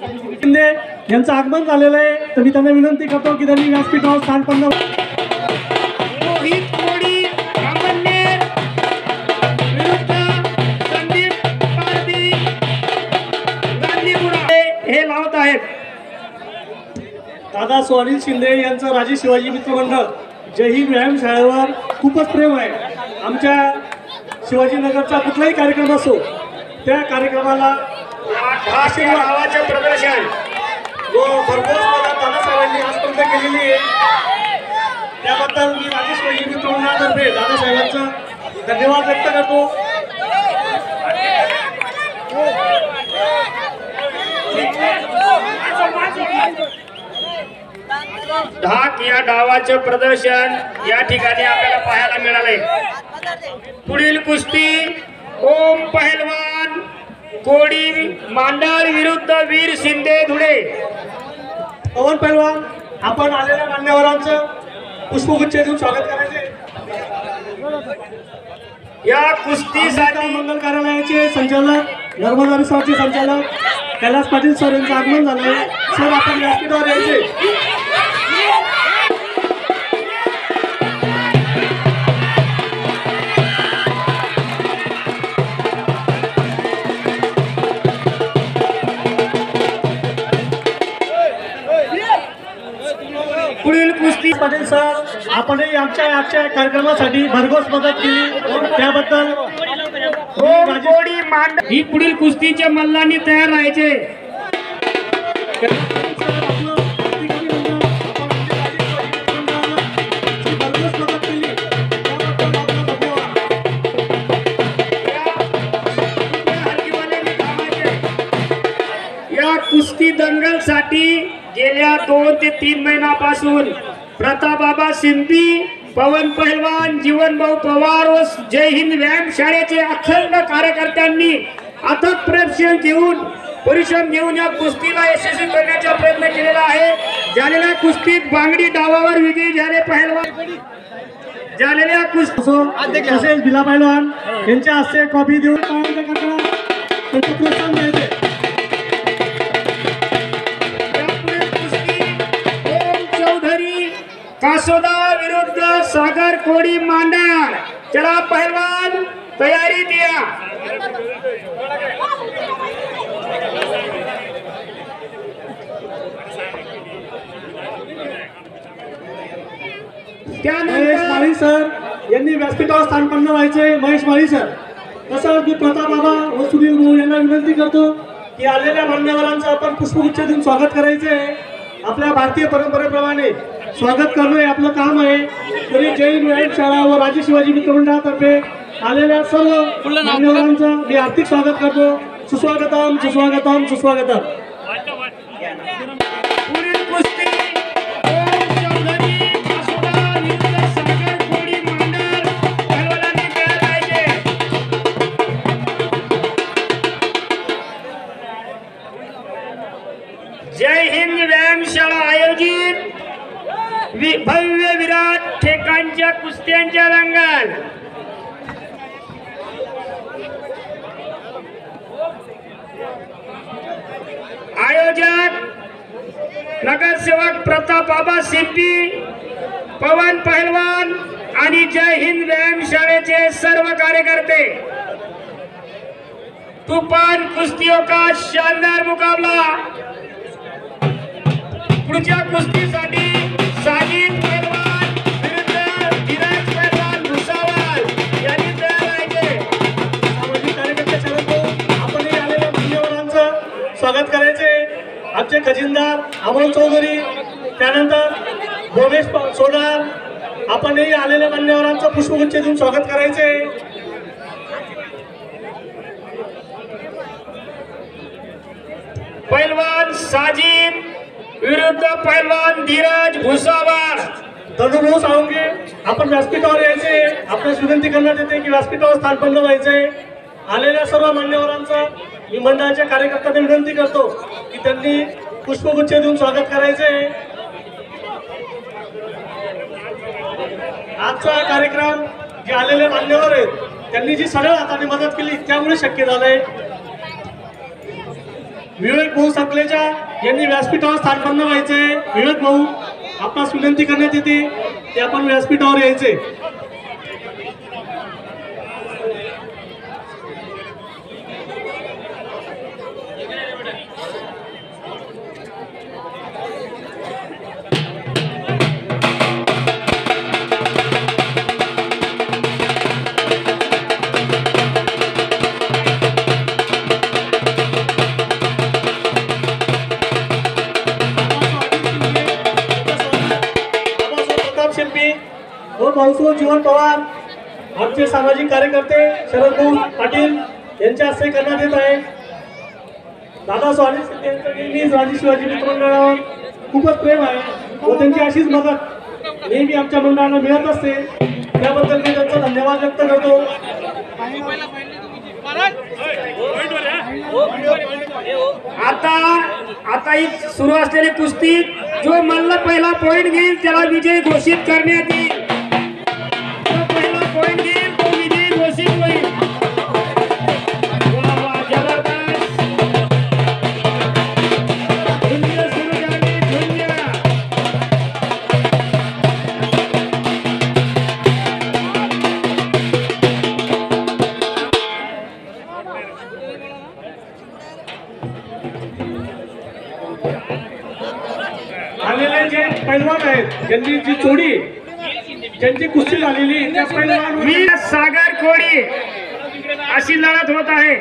शिंदे यांचं आगमन झालेलं आहे, तर मी त्यांना विनंती करतो की त्यांनी व्यासपीठावर स्थान पन्न हे लावत आहेत। दादा सुनील शिंदे यांचं राजे शिवाजी मित्र मंडळ जय हिंद व्यायाम शाळेवर खूपच प्रेम आहे। आमच्या शिवाजीनगरचा कुठलाही कार्यक्रम असो त्या कार्यक्रमाला गावाचे प्रदर्शन व भरघोस मदत दादासाहेबांनी आजपर्यंत केलेली आहे, त्याबद्दल मी राजे शिवाजी मित्र मंडळातर्फे दादासाहेबांचा धन्यवाद व्यक्त करतो। ढाक या डावाचे प्रदर्शन या ठिकाणी आपल्याला पाहायला मिळाले। पुढील कुस्ती ओम पहलवान कोडी मांडर विरुद्ध वीर शिंदे धुळे। पवन पहलवान आपण आलेल्या मान्यवरांचं पुष्पगुच्छ देऊन स्वागत करायचे। या कुस्तीसाठी मंगल कार्यालयाचे संचालक नर्मदा रिसॉर्टचे संचालक कैलास पाटील सर यांचं आगमन झालंय। सर आपण व्यासपीठावर यायचे। पुढील कुस्ती पाटील सर आपणही आमच्या आजच्या कार्यक्रमासाठी भरघोस मदत केली, त्याबद्दल कोडी मांडर ही पुढील कुस्तीच्या मल्लांनी तयार राहायचे। या कुस्ती दंगल साठी गेल्या 2 ते 3 महिन्यापासून प्रतापबाबा शिंपी, पवन पहलवान, जीवनभाऊ पवार व जय हिंद व्यायाम शाळेचे अखंड कार्यकर्त्यांनी अथक परिश्रम घेऊन या कुस्तीला यशस्वी करण्याचा प्रयत्न केलेला आहे। झालेल्या कुस्तीत बांगडी डावावर विजयी झाले पहलवान। झालेल्या कुस्ती तसेच बिला पहलवान यांच्या हस्ते कॉफी देऊन प्रोत्साहन द्यायचे। कासोदा विरुद्ध सागर कोडी मांडर। चला पहलवान तयारी द्या। महेश माळी सर यांनी व्यासपीठावर स्थान पन्न व्हायचे। महेश माळी सर तसंच मी प्रताप बाबा व सुनील भाऊ यांना विनंती करतो की आलेल्या मान्यवरांचं आपण पुष्पगुच्छ देऊन स्वागत करायचे। आपल्या भारतीय परंपरेप्रमाणे स्वागत करणं हे आपलं काम आहे। तरी जय हिंद व्यायाम शाळा व राजे शिवाजी मित्र मंडळातर्फे आलेल्या सर्व मान्यवरांचं मी हार्दिक स्वागत करतो। सुस्वागतम सुस्वागतम सुस्वागतम। पुढील कुस्ती ओम चौधरी कासोदा विरुद्ध सागर कोडी मांडर। पहलवानांनी तयार राहायचे। जय हिंद व्यायाम शाळा आयोजित भव्य विराट ठेकांच्या कुस्त्यांच्या रंगात आयोजक नगरसेवक प्रताप बाबा शिंपी, पवन पहलवान आणि जय हिंद व्यायाम शाळेचे सर्व कार्यकर्ते। तुफान कुस्तियों का शानदार मुकाबला। पुढच्या कुस्तीसाठी साजिद पहलवान विरुद्ध धीरज पहलवान भुसावळ यांनी तयार राहायचे। सामाजिक कार्यकर्ते चालतो आपणही आलेल्या मान्यवरांचं स्वागत करायचे। आमचे खजिनदार अमोल चौधरी, त्यानंतर भोगेश सोनार, आपणही आलेल्या मान्यवरांचं पुष्पगुच्छ देऊन स्वागत करायचे। पहलवान साजिद विरुद्ध पहलवान धीरज भुसावळ। धनुभाऊ साळुंखे आपण व्यासपीठावर यायचे। आपल्यास विनंती करण्यात येते की व्यासपीठावर स्थान पन्न व्हायचे। आलेल्या सर्व मान्यवरांचं मी मंडळाच्या कार्यकर्त्यांना विनंती करतो की त्यांनी पुष्पगुच्छ देऊन स्वागत करायचे। आजचा कार्यक्रम जे आलेले मान्यवर आहेत त्यांनी जी सरळ हाताने मदत केली त्यामुळे शक्य झालंय। विवेक भाऊ सकलेचा यांनी व्यासपीठावर स्थानपन्न व्हायचे. विवेक भाऊ आपणास विनंती करण्यात येते की आपण व्यासपीठावर यायचे. शिल्पी व भाऊसो जीवन पवार आमचे सामाजिक कार्यकर्ते शरद भाऊ पाटील यांच्या हस्ते करण्यात येत आहे. दादा स्वामी शिंदे यांचं नेहमी राजे शिवाजी मित्र मंडळावर खूपच प्रेम आहे व त्यांची अशीच मदत नेहमी आमच्या मंडळाला मिळत असते. त्याबद्दल मी त्यांचा धन्यवाद व्यक्त करतो. आता ही सुरू असलेली कुस्ती जो मल्ल पहिला पॉइंट घेईल त्याला विजय घोषित करण्यात येईल. जो पहिला पॉइंट घेईल तो विजयी घोषित होईल. वा वा, जबरदस्त. धुंद सुरू झाली, धुंद. आलेले जे पैलवान आहेत त्यांची जी जोडी ज्यांची कुस्ती झालेली त्या पैलवान वीर सागर कोळी अशी लढत होत आहे.